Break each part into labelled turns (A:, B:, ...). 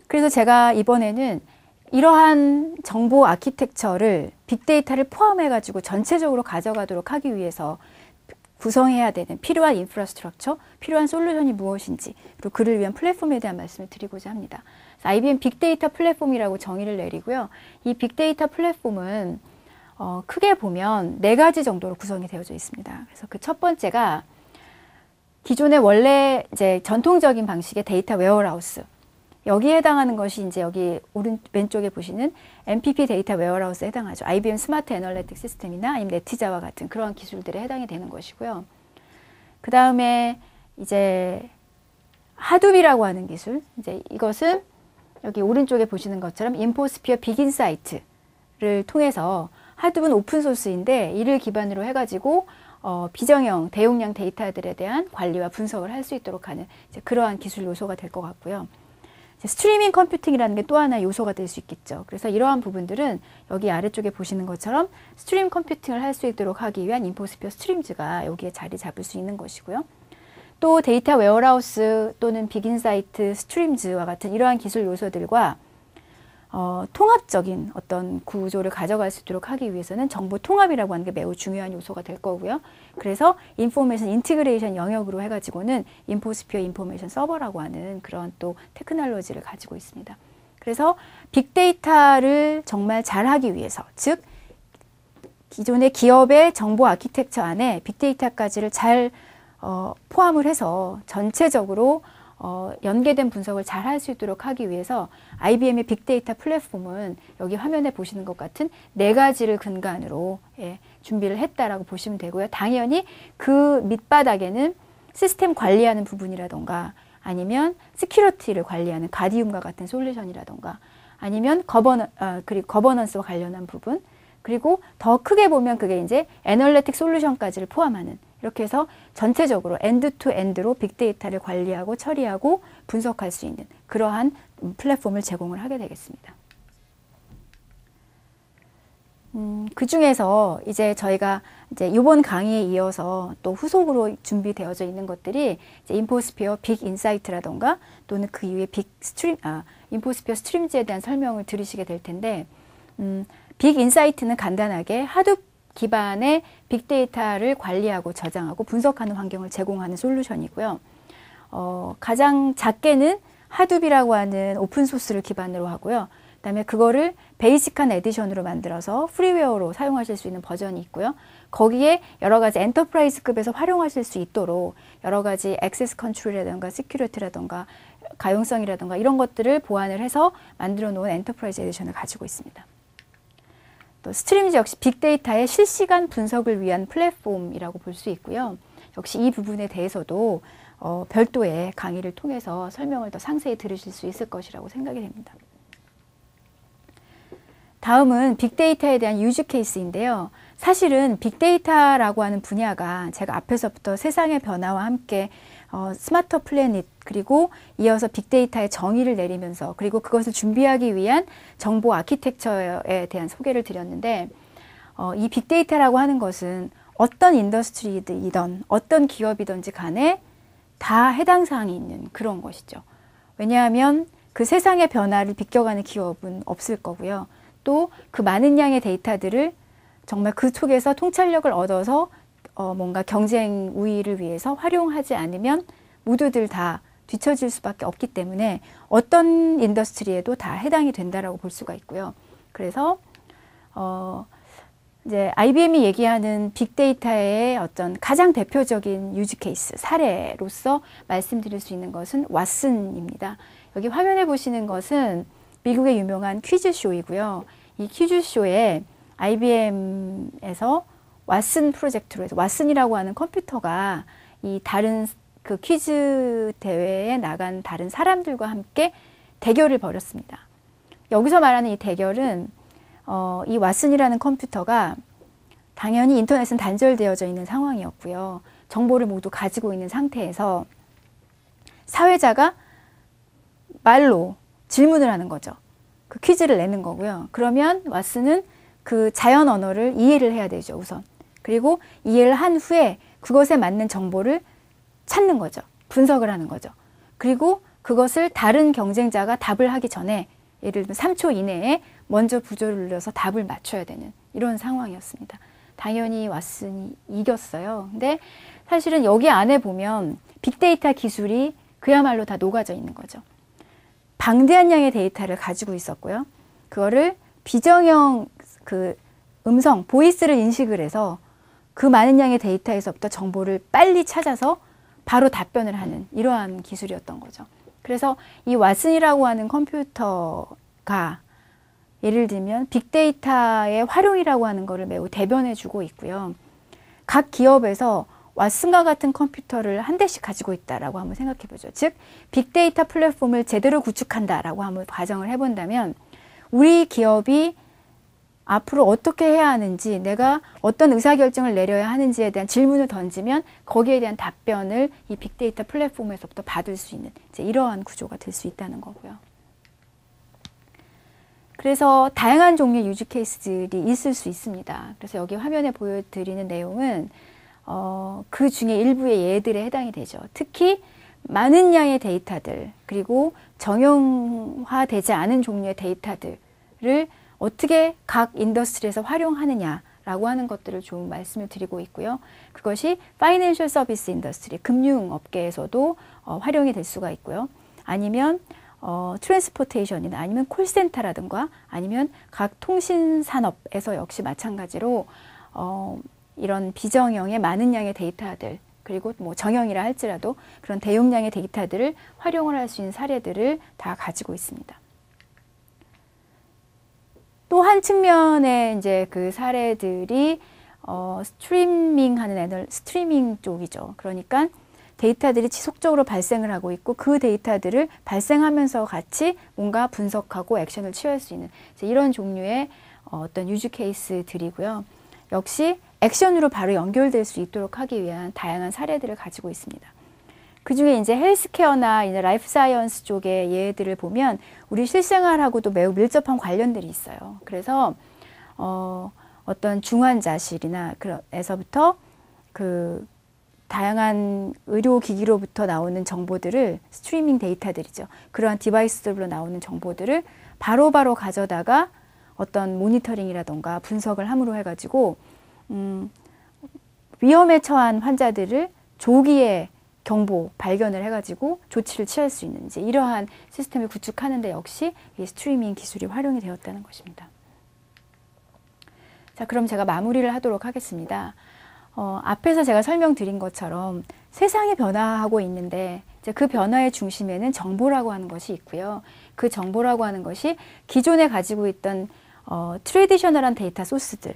A: 그래서 제가 이번에는 이러한 정보 아키텍처를 빅데이터를 포함해가지고 전체적으로 가져가도록 하기 위해서 구성해야 되는 필요한 인프라스트럭처, 필요한 솔루션이 무엇인지, 그리고 그를 위한 플랫폼에 대한 말씀을 드리고자 합니다. IBM 빅데이터 플랫폼이라고 정의를 내리고요. 이 빅데이터 플랫폼은 크게 보면 4가지 정도로 구성이 되어져 있습니다. 그래서 그 첫 번째가 기존의 원래 이제 전통적인 방식의 데이터 웨어하우스, 여기에 해당하는 것이 이제 여기 왼쪽에 보시는 MPP 데이터 웨어하우스에 해당하죠. IBM 스마트 애널리틱 시스템이나 아니면 네티자와 같은 그러한 기술들에 해당이 되는 것이고요. 그 다음에 이제 하둡이라고 하는 기술, 이제 이것은 여기 오른쪽에 보시는 것처럼 인포스피어 빅인사이트를 통해서 하둡은 오픈소스인데 이를 기반으로 해가지고 비정형 대용량 데이터들에 대한 관리와 분석을 할 수 있도록 하는 이제 그러한 기술 요소가 될 것 같고요. 스트리밍 컴퓨팅이라는 게 또 하나의 요소가 될 수 있겠죠. 그래서 이러한 부분들은 여기 아래쪽에 보시는 것처럼 스트림 컴퓨팅을 할 수 있도록 하기 위한 인포스피어 스트림즈가 여기에 자리 잡을 수 있는 것이고요. 또 데이터 웨어하우스 또는 빅인사이트, 스트림즈와 같은 이러한 기술 요소들과 통합적인 어떤 구조를 가져갈 수 있도록 하기 위해서는 정보 통합이라고 하는 게 매우 중요한 요소가 될 거고요. 그래서 인포메이션 인티그레이션 영역으로 해가지고는 인포스피어 인포메이션 서버라고 하는 그런 또 테크놀로지를 가지고 있습니다. 그래서 빅데이터를 정말 잘하기 위해서, 즉 기존의 기업의 정보 아키텍처 안에 빅데이터까지를 잘 포함을 해서 전체적으로 연계된 분석을 잘 할 수 있도록 하기 위해서 IBM의 빅데이터 플랫폼은 여기 화면에 보시는 것 같은 4가지를 근간으로 준비를 했다라고 보시면 되고요. 당연히 그 밑바닥에는 시스템 관리하는 부분이라던가 아니면 시큐리티를 관리하는 가디움과 같은 솔루션이라던가 아니면 그리고 거버넌스와 관련한 부분, 그리고 더 크게 보면 그게 이제 애널리틱 솔루션까지를 포함하는, 이렇게 해서 전체적으로 엔드 투 엔드로 빅데이터를 관리하고 처리하고 분석할 수 있는 그러한 플랫폼을 제공을 하게 되겠습니다. 그 중에서 이제 저희가 이제 이번 강의에 이어서 또 후속으로 준비되어져 있는 것들이 이제 인포스피어 빅 인사이트라던가 또는 그 이후에 인포스피어 스트림즈에 대한 설명을 들으시게 될 텐데, 빅 인사이트는 간단하게 하둡 기반의 빅데이터를 관리하고 저장하고 분석하는 환경을 제공하는 솔루션이고요. 가장 작게는 하둡이라고 하는 오픈소스를 기반으로 하고요. 그 다음에 그거를 베이직한 에디션으로 만들어서 프리웨어로 사용하실 수 있는 버전이 있고요. 거기에 여러 가지 엔터프라이즈급에서 활용하실 수 있도록 여러 가지 액세스 컨트롤이라든가 시큐리티라든가 가용성이라든가 이런 것들을 보완을 해서 만들어 놓은 엔터프라이즈 에디션을 가지고 있습니다. 또 스트림즈 역시 빅데이터의 실시간 분석을 위한 플랫폼이라고 볼 수 있고요. 역시 이 부분에 대해서도 별도의 강의를 통해서 설명을 더 상세히 들으실 수 있을 것이라고 생각이 됩니다. 다음은 빅데이터에 대한 유즈 케이스인데요. 사실은 빅데이터라고 하는 분야가 제가 앞에서부터 세상의 변화와 함께 스마트 플래닛 그리고 이어서 빅데이터의 정의를 내리면서 그리고 그것을 준비하기 위한 정보 아키텍처에 대한 소개를 드렸는데, 이 빅데이터라고 하는 것은 어떤 인더스트리이든 어떤 기업이든지 간에 다 해당 사항이 있는 그런 것이죠. 왜냐하면 그 세상의 변화를 비껴가는 기업은 없을 거고요. 또 그 많은 양의 데이터들을 정말 그 속에서 통찰력을 얻어서 뭔가 경쟁 우위를 위해서 활용하지 않으면 모두들 다 뒤처질 수밖에 없기 때문에 어떤 인더스트리에도 다 해당이 된다라고 볼 수가 있고요. 그래서 이제 IBM이 얘기하는 빅데이터의 어떤 가장 대표적인 유즈 케이스 사례로서 말씀드릴 수 있는 것은 왓슨입니다. 여기 화면에 보시는 것은 미국의 유명한 퀴즈쇼이고요. 이 퀴즈쇼에 IBM에서 왓슨 프로젝트로 해서 왓슨이라고 하는 컴퓨터가 이 다른 그 퀴즈 대회에 나간 다른 사람들과 함께 대결을 벌였습니다. 여기서 말하는 이 대결은 이 왓슨이라는 컴퓨터가 당연히 인터넷은 단절되어져 있는 상황이었고요. 정보를 모두 가지고 있는 상태에서 사회자가 말로 질문을 하는 거죠. 그 퀴즈를 내는 거고요. 그러면 왓슨은 그 자연 언어를 이해를 해야 되죠, 우선. 그리고 이해를 한 후에 그것에 맞는 정보를 찾는 거죠. 분석을 하는 거죠. 그리고 그것을 다른 경쟁자가 답을 하기 전에 예를 들면 3초 이내에 먼저 부조를 눌러서 답을 맞춰야 되는 이런 상황이었습니다. 당연히 왓슨이 이겼어요. 근데 사실은 여기 안에 보면 빅데이터 기술이 그야말로 다 녹아져 있는 거죠. 방대한 양의 데이터를 가지고 있었고요. 그거를 비정형 음성, 보이스를 인식을 해서 그 많은 양의 데이터에서부터 정보를 빨리 찾아서 바로 답변을 하는 이러한 기술이었던 거죠. 그래서 이 왓슨이라고 하는 컴퓨터가 예를 들면 빅데이터의 활용이라고 하는 것을 매우 대변해 주고 있고요. 각 기업에서 왓슨과 같은 컴퓨터를 한 대씩 가지고 있다라고 한번 생각해 보죠. 즉, 빅데이터 플랫폼을 제대로 구축한다라고 한번 가정을 해본다면 우리 기업이 앞으로 어떻게 해야 하는지, 내가 어떤 의사결정을 내려야 하는지에 대한 질문을 던지면 거기에 대한 답변을 이 빅데이터 플랫폼에서부터 받을 수 있는 이제 이러한 구조가 될 수 있다는 거고요. 그래서 다양한 종류의 유즈 케이스들이 있을 수 있습니다. 그래서 여기 화면에 보여드리는 내용은 그 중에 일부의 예들에 해당이 되죠. 특히 많은 양의 데이터들, 그리고 정형화되지 않은 종류의 데이터들을 어떻게 각 인더스트리에서 활용하느냐라고 하는 것들을 좀 말씀을 드리고 있고요. 그것이 파이낸셜 서비스 인더스트리, 금융업계에서도 활용이 될 수가 있고요. 아니면 트랜스포테이션이나 아니면 콜센터라든가 아니면 각 통신산업에서 역시 마찬가지로 이런 비정형의 많은 양의 데이터들, 그리고 뭐 정형이라 할지라도 그런 대용량의 데이터들을 활용을 할 수 있는 사례들을 다 가지고 있습니다. 또 한 측면에 이제 그 사례들이 스트리밍 쪽이죠. 그러니까 데이터들이 지속적으로 발생을 하고 있고 그 데이터들을 발생하면서 같이 뭔가 분석하고 액션을 취할 수 있는 이런 종류의 어떤 유즈 케이스들이고요. 역시 액션으로 바로 연결될 수 있도록 하기 위한 다양한 사례들을 가지고 있습니다. 그 중에 이제 헬스케어나 이제 라이프 사이언스 쪽의 예들을 보면 우리 실생활하고도 매우 밀접한 관련들이 있어요. 그래서 어떤 중환자실이나 그래서부터 그 다양한 의료기기로부터 나오는 정보들을 스트리밍 데이터들이죠. 그러한 디바이스들로 나오는 정보들을 바로바로 가져다가 어떤 모니터링이라던가 분석을 함으로 해가지고 위험에 처한 환자들을 조기에 경보 발견을 해가지고 조치를 취할 수 있는 이제 이러한 시스템을 구축하는 데 역시 이 스트리밍 기술이 활용이 되었다는 것입니다. 자, 그럼 제가 마무리를 하도록 하겠습니다. 앞에서 제가 설명드린 것처럼 세상이 변화하고 있는데 이제 그 변화의 중심에는 정보라고 하는 것이 있고요. 그 정보라고 하는 것이 기존에 가지고 있던 트레디셔널한 데이터 소스들,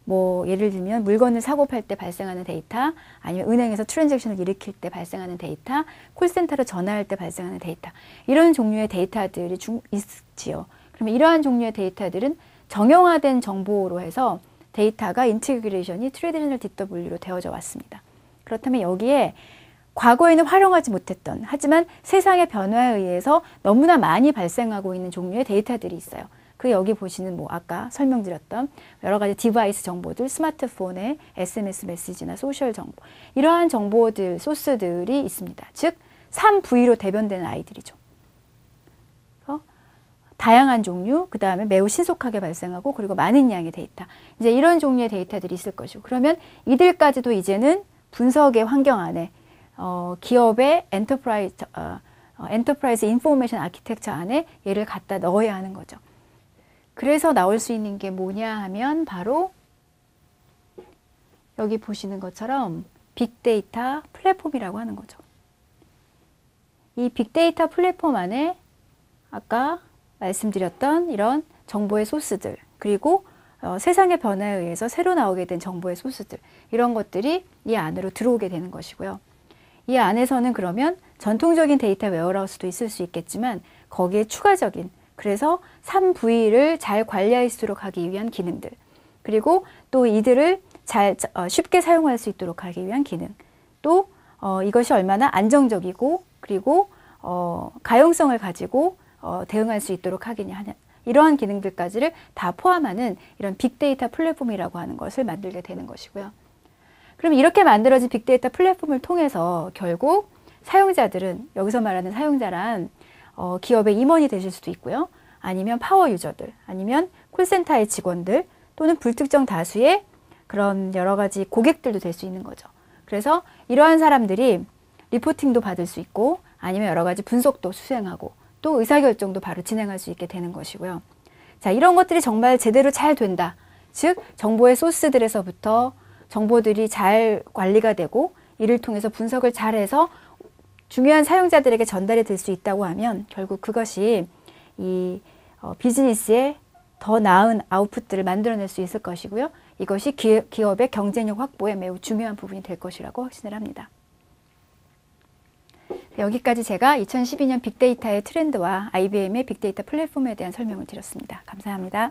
A: 뭐 예를 들면 물건을 사고 팔 때 발생하는 데이터, 아니면 은행에서 트랜잭션을 일으킬 때 발생하는 데이터, 콜센터로 전화할 때 발생하는 데이터, 이런 종류의 데이터들이 있지요. 그러면 이러한 종류의 데이터들은 정형화된 정보로 해서 데이터가 인티그레이션이 트레디셔널 DW로 되어져 왔습니다. 그렇다면 여기에 과거에는 활용하지 못했던, 하지만 세상의 변화에 의해서 너무나 많이 발생하고 있는 종류의 데이터들이 있어요. 그 여기 보시는 뭐 아까 설명드렸던 여러 가지 디바이스 정보들, 스마트폰의 SMS 메시지나 소셜 정보, 이러한 정보들, 소스들이 있습니다. 즉 3V로 대변되는 아이들이죠. 다양한 종류, 그 다음에 매우 신속하게 발생하고 그리고 많은 양의 데이터, 이제 이런 종류의 데이터들이 있을 것이고, 그러면 이들까지도 이제는 분석의 환경 안에 기업의 엔터프라이즈 인포메이션 아키텍처 안에 얘를 갖다 넣어야 하는 거죠. 그래서 나올 수 있는 게 뭐냐 하면 바로 여기 보시는 것처럼 빅데이터 플랫폼이라고 하는 거죠. 이 빅데이터 플랫폼 안에 아까 말씀드렸던 이런 정보의 소스들, 그리고 세상의 변화에 의해서 새로 나오게 된 정보의 소스들, 이런 것들이 이 안으로 들어오게 되는 것이고요. 이 안에서는 그러면 전통적인 데이터 웨어하우스도 있을 수 있겠지만 거기에 추가적인, 그래서 3V를 잘 관리할 수 있도록 하기 위한 기능들, 그리고 또 이들을 쉽게 사용할 수 있도록 하기 위한 기능, 또 이것이 얼마나 안정적이고 그리고 가용성을 가지고 대응할 수 있도록 하겠냐 하는 이러한 기능들까지를 다 포함하는 이런 빅데이터 플랫폼이라고 하는 것을 만들게 되는 것이고요. 그럼 이렇게 만들어진 빅데이터 플랫폼을 통해서 결국 사용자들은, 여기서 말하는 사용자란 기업의 임원이 되실 수도 있고요. 아니면 파워 유저들, 아니면 콜센터의 직원들, 또는 불특정 다수의 그런 여러 가지 고객들도 될 수 있는 거죠. 그래서 이러한 사람들이 리포팅도 받을 수 있고, 아니면 여러 가지 분석도 수행하고, 또 의사결정도 바로 진행할 수 있게 되는 것이고요. 자, 이런 것들이 정말 제대로 잘 된다. 즉, 정보의 소스들에서부터 정보들이 잘 관리가 되고, 이를 통해서 분석을 잘해서 중요한 사용자들에게 전달이 될 수 있다고 하면, 결국 그것이 이 비즈니스에 더 나은 아웃풋들을 만들어낼 수 있을 것이고요. 이것이 기업의 경쟁력 확보에 매우 중요한 부분이 될 것이라고 확신을 합니다. 여기까지 제가 2012년 빅데이터의 트렌드와 IBM의 빅데이터 플랫폼에 대한 설명을 드렸습니다. 감사합니다.